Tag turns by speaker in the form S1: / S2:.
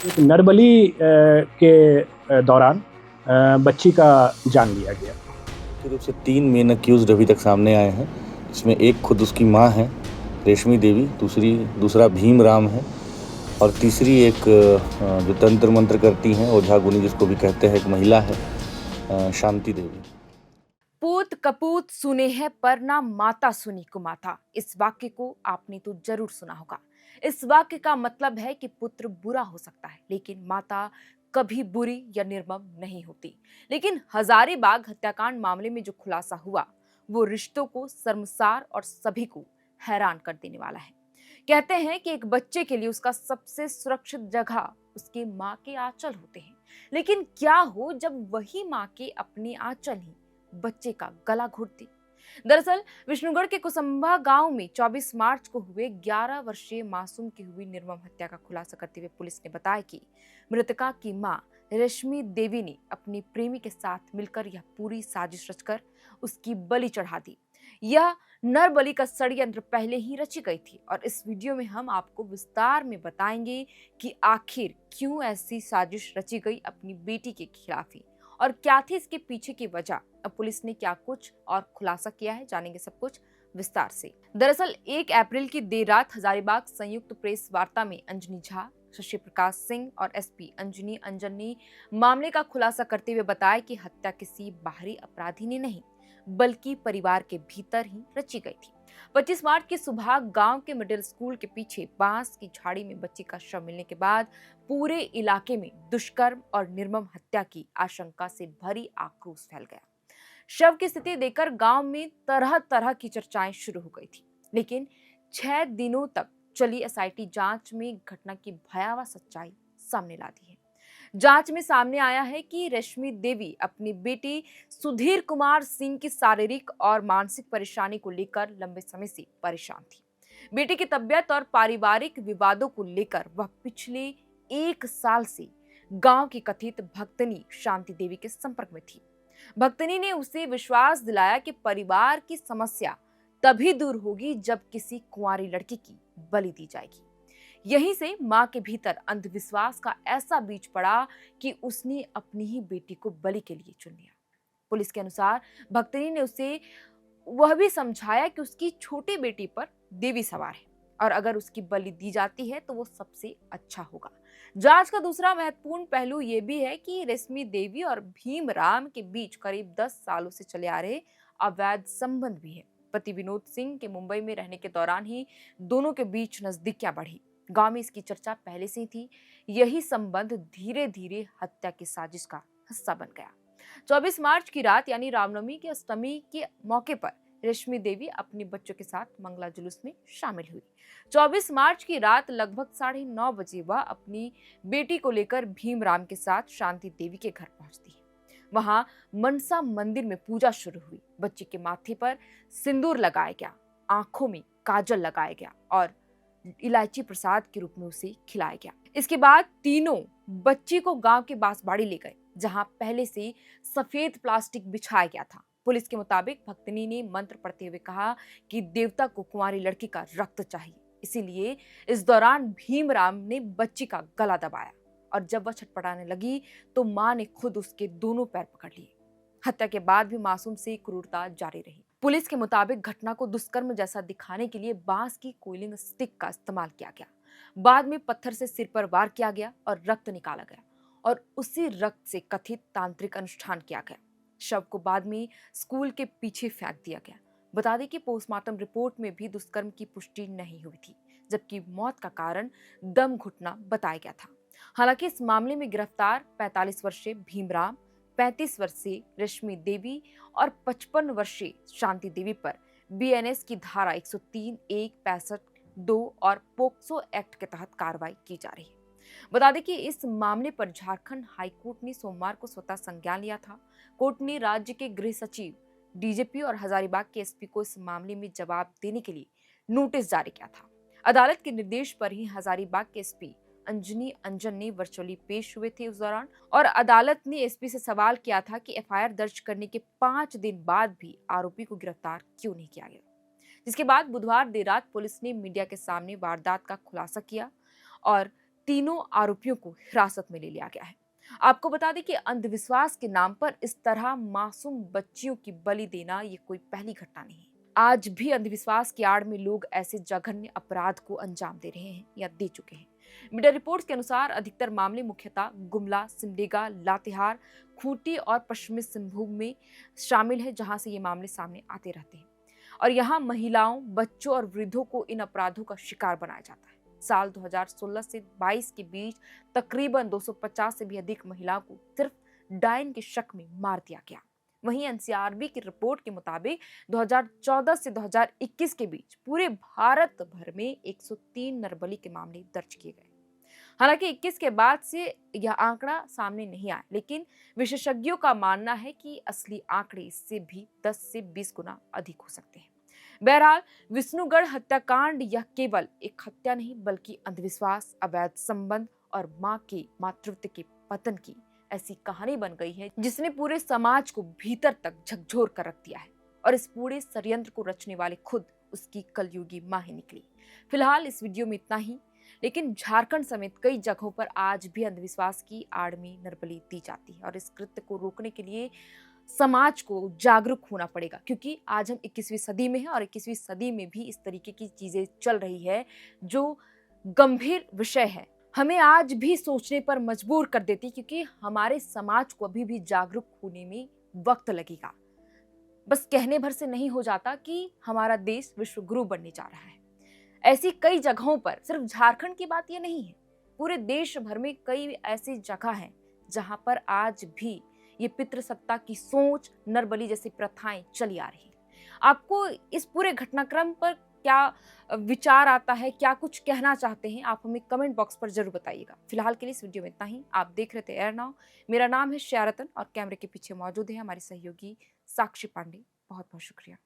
S1: एक नरबली के दौरान बच्ची का जान लिया गया।
S2: मुख्य रूप से 3 मेन अक्यूज्ड अभी तक सामने आए हैं। इसमें एक खुद उसकी माँ है, रेशमी देवी, दूसरा भीम राम है और तीसरी एक जो तंत्र मंत्र करती हैं, ओझा गुनी जिसको भी कहते हैं, एक महिला है, शांति देवी।
S3: पूत कपूत सुने हैं पर ना माता सुनी कुमाता। इस वाक्य को आपने तो जरूर सुना होगा। इस वाक्य का मतलब है कि पुत्र बुरा हो सकता है लेकिन माता कभी बुरी या निर्मम नहीं होती। लेकिन हजारीबाग हत्याकांड मामले में जो खुलासा हुआ वो रिश्तों को शर्मसार और सभी को हैरान कर देने वाला है। कहते हैं कि एक बच्चे के लिए उसका सबसे सुरक्षित जगह उसके माँ के आंचल होते हैं, लेकिन क्या हो जब वही माँ के अपने आंचल ही बच्चे का गला घोट दी। दरअसल विष्णुगढ़ के कुसंबा गांव में 24 मार्च को हुए 11 वर्षीय मासूम की हुई निर्मम हत्या का खुलासा करते हुए पुलिस ने बताया कि मृतका की मां रश्मि देवी ने अपने प्रेमी के साथ मिलकर यह पूरी साजिश रचकर उसकी बलि चढ़ा दी। यह नर बलि का षड्यंत्र पहले ही रची गई थी और इस वीडियो में हम आपको विस्तार में बताएंगे कि आखिर क्यों ऐसी साजिश रची गई अपनी बेटी के खिलाफ ही और क्या थी इसके पीछे की वजह। अब पुलिस ने क्या कुछ और खुलासा किया है, जानेंगे सब कुछ विस्तार से। दरअसल 1 अप्रैल की देर रात हजारीबाग संयुक्त प्रेस वार्ता में अंजनी झा, शशि प्रकाश सिंह और एसपी अंजनी अंजन ने मामले का खुलासा करते हुए बताया कि हत्या किसी बाहरी अपराधी ने नहीं बल्कि परिवार के भीतर ही रची गई थी। 25 मार्च की सुबह गांव के मिडिल स्कूल के पीछे बांस की झाड़ी में बच्ची का शव मिलने के बाद पूरे इलाके में दुष्कर्म और निर्मम हत्या की आशंका से भरी आक्रोश फैल गया। शव की स्थिति देखकर गांव में तरह तरह की चर्चाएं शुरू हो गई थी, लेकिन 6 दिनों तक चली एसआईटी जांच में घटना की भयावह सच्चाई सामने ला दी है। जांच में सामने आया है कि रश्मि देवी अपनी बेटी सुधीर कुमार सिंह की शारीरिक और मानसिक परेशानी को लेकर लंबे समय से परेशान थी। बेटी की तबीयत और पारिवारिक विवादों को लेकर वह पिछले 1 साल से गांव की कथित भक्तनी शांति देवी के संपर्क में थी। भक्तनी ने उसे विश्वास दिलाया कि परिवार की समस्या तभी दूर होगी जब किसी कुंवारी लड़की की बलि दी जाएगी। यहीं से मां के भीतर अंधविश्वास का ऐसा बीज पड़ा कि उसने अपनी ही बेटी को बलि के लिए चुन लिया। पुलिस के अनुसार भक्तनी ने उसे वह भी समझाया कि उसकी छोटी बेटी पर देवी सवार है और अगर उसकी बलि दी जाती है तो वो सबसे अच्छा होगा। जांच का दूसरा महत्वपूर्ण पहलू यह भी है कि रश्मि देवी और भीम राम के बीच करीब 10 सालों से चले आ रहे अवैध संबंध भी है। पति विनोद सिंह के मुंबई में रहने के दौरान ही दोनों के बीच नजदीकियां बढ़ी। गांव में इसकी चर्चा पहले से ही थी। यही संबंध धीरे धीरे हत्या की साजिश का हिस्सा बन गया। 24 मार्च की रात यानी रामनवमी की अष्टमी के मौके पर रश्मि देवी अपने बच्चों के साथ मंगला जुलूस में शामिल हुई। 24 मार्च की रात लगभग 9:30 बजे वह अपनी बेटी को लेकर भीमराम के साथ शांति देवी के घर पहुंचती है। वहां मनसा मंदिर में पूजा शुरू हुई। बच्ची के माथे पर सिंदूर लगाया गया, आंखों में काजल लगाया गया और इलायची प्रसाद के रूप में उसे खिलाया गया। इसके बाद तीनों बच्ची को गांव के बांसबाड़ी ले गए जहां पहले से सफेद प्लास्टिक बिछाया गया था। पुलिस के मुताबिक भक्तनी ने मंत्र पढ़ते हुए कहा कि देवता को कुंवारी लड़की का रक्त चाहिए, इसीलिए इस दौरान भीमराम ने बच्ची का गला दबाया और जब वह छटपटाने लगी तो मां ने खुद उसके दोनों पैर पकड़ लिए। हत्या के बाद भी मासूम से क्रूरता जारी रही। पुलिस के मुताबिक घटना को दुष्कर्म जैसा दिखाने के लिए बांस की कोयलिंग स्टिक का इस्तेमाल किया गया। बाद में पत्थर से सिर पर वार किया गया और रक्त निकाला गया और उसी रक्त से कथित तांत्रिक अनुष्ठान किया गया। शव को बाद में स्कूल के पीछे फेंक दिया गया। बता दें कि पोस्टमार्टम रिपोर्ट में भी दुष्कर्म की पुष्टि नहीं हुई थी, जबकि मौत का कारण दम घुटना बताया गया था। हालांकि इस मामले में गिरफ्तार 45 वर्षीय भीमराम, 35 वर्षीय रश्मि देवी और 55 वर्षीय शांति देवी पर बीएनएस की धारा 103, 1, 65, 2 और पोक्सो एक्ट के तहत कार्रवाई की जा रही है। बता दें कि इस मामले पर झारखंड हाईकोर्ट ने सोमवार को स्वतः संज्ञान लिया था। कोर्ट ने राज्य के गृह सचिव, डीजीपी और हजारीबाग के एसपी को इस मामले में जवाब देने के लिए नोटिस जारी किया था। अदालत के निर्देश पर ही हजारीबाग के एसपी अंजनी अंजन ने वर्चुअली पेश हुए थे उस दौरान और अदालत ने एसपी से सवाल किया था कि एफआईआर दर्ज करने के 5 दिन बाद भी आरोपी को गिरफ्तार क्यों नहीं किया गया। जिसके बाद बुधवार देर रात पुलिस ने मीडिया के सामने वारदात का खुलासा किया और तीनों आरोपियों को हिरासत में ले लिया गया है। आपको बता दें कि अंधविश्वास के नाम पर इस तरह मासूम बच्चियों की बलि देना ये कोई पहली घटना नहीं है। आज भी अंधविश्वास की आड़ में लोग ऐसे जघन्य अपराध को अंजाम दे रहे हैं या दे चुके हैं। मीडिया रिपोर्ट्स के अनुसार अधिकतर मामले मुख्यतः गुमला, सिमडेगा, लातेहार, खूंटी और पश्चिमी सिंहभूम में शामिल है, जहां से ये मामले सामने आते रहते हैं और यहाँ महिलाओं, बच्चों और वृद्धों को इन अपराधों का शिकार बनाया जाता है। साल 2016 से 22 के बीच तकरीबन 250 से भी अधिक महिलाओं को सिर्फ डायन के शक में मार दिया गया। वहीं एनसीआरबी की रिपोर्ट के मुताबिक 2014 से 2021 के बीच पूरे भारत भर में 103 नरबली के मामले दर्ज किए गए। हालांकि 21 के बाद से यह आंकड़ा सामने नहीं आया, लेकिन विशेषज्ञों का मानना है कि असली आंकड़े इससे भी 10 से 20 गुना अधिक हो सकते हैं। बहरहाल विष्णुगढ़ हत्याकांड यह केवल एक हत्या नहीं बल्कि अंधविश्वास, अवैध संबंध और मां के मातृत्व के पतन की ऐसी कहानी बन गई है जिसने पूरे समाज को भीतर तक झकझोर कर रख दिया है और इस पूरे षड्यंत्र को रचने वाले खुद उसकी कलयुगी मां ही निकली। फिलहाल इस वीडियो में इतना ही, लेकिन झारखंड समेत कई जगहों पर आज भी अंधविश्वास की आड़ में नरबली दी जाती है और इस कृत्य को रोकने के लिए समाज को जागरूक होना पड़ेगा, क्योंकि आज हम 21वीं सदी में हैं और 21वीं सदी में भी इस तरीके की चीजें चल रही है जो गंभीर विषय है, हमें आज भी सोचने पर मजबूर कर देती, क्योंकि हमारे समाज को अभी भी जागरूक होने में वक्त लगेगा। बस कहने भर से नहीं हो जाता कि हमारा देश विश्व गुरु बनने जा रहा है। ऐसी कई जगहों पर, सिर्फ झारखंड की बात ये नहीं है, पूरे देश भर में कई ऐसी जगह हैं जहां पर आज भी ये पितृसत्ता की सोच, नरबली जैसी प्रथाएं चली आ रही हैं। आपको इस पूरे घटनाक्रम पर क्या विचार आता है, क्या कुछ कहना चाहते हैं, आप हमें कमेंट बॉक्स पर जरूर बताइएगा। फिलहाल के लिए इस वीडियो में इतना ही। आप देख रहे थे एयर नाउ। मेरा नाम है श्रेया रतन और कैमरे के पीछे मौजूद है हमारी सहयोगी साक्षी पांडे। बहुत बहुत शुक्रिया।